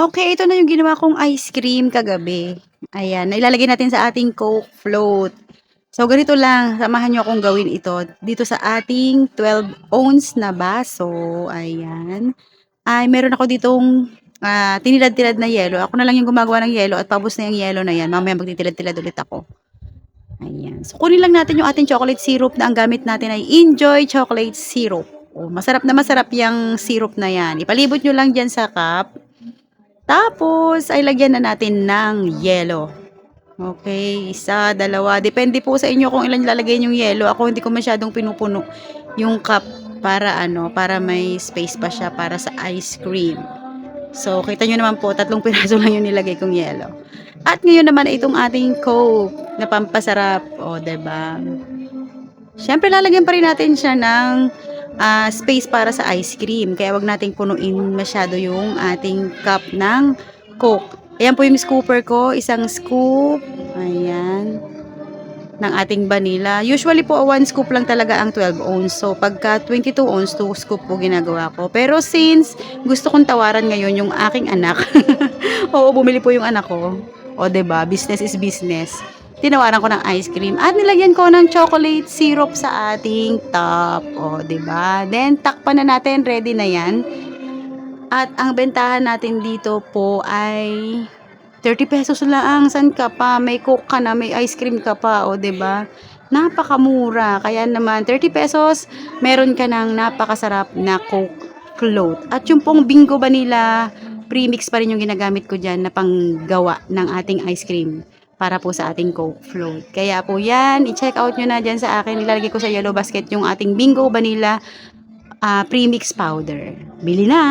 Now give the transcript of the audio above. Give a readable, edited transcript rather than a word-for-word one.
Okay, ito na yung ginawa kong ice cream kagabi. Ayan, na ilalagay natin sa ating Coke float. So, ganito lang, samahan niyo akong gawin ito. Dito sa ating 12 ounce na baso, ayan, ay meron ako ditong tinilad-tilad na yelo. Ako na lang yung gumagawa ng yelo at paubos na yung yelo na yan. Mamaya magtitilad-tilad ulit ako. Ayan. So, kunin lang natin yung ating chocolate syrup na ang gamit natin ay Enjoy Chocolate Syrup. Oh, masarap na masarap yung syrup na yan. Ipalibot nyo lang dyan sa cup. Tapos, ay lagyan na natin ng yelo. Okay, isa, dalawa. Depende po sa inyo kung ilan lalagay yung yelo. Ako hindi ko masyadong pinupuno yung cup para para may space pa siya para sa ice cream. So, kita nyo naman po, 3 piraso lang yung nilagay kong yelo. At ngayon naman itong ating Coke na pampasarap. O, diba? Siyempre, lalagyan pa rin natin siya ng space para sa ice cream. Kaya wag nating punuin masyado yung ating cup ng Coke. Ayan po yung scooper ko. Isang scoop. Ayan. Ng ating vanilla. Usually po, 1 scoop lang talaga ang 12 ounce. So, pagka 22 ounce, 2 scoop po ginagawa ko. Pero since gusto kong tawaran ngayon yung aking anak. Oo, bumili po yung anak ko. O, 'di ba? Business is business. Tinawaran ko ng ice cream at nilagyan ko ng chocolate syrup sa ating top. O, 'di ba? Then, takpan na natin. Ready na yan. At ang bentahan natin dito po ay 30 pesos lang. San ka pa? May Coke ka na, may ice cream ka pa. O, 'di ba? Napakamura. Kaya naman, 30 pesos, meron ka ng napakasarap na Coke float. At yung pong Bingo Vanilla, premix pa rin yung ginagamit ko dyan na panggawa ng ating ice cream para po sa ating Coke float. Kaya po yan, i-check out nyo na dyan sa akin. Ilalagay ko sa yellow basket yung ating Bingo Vanilla premix powder. Bili na!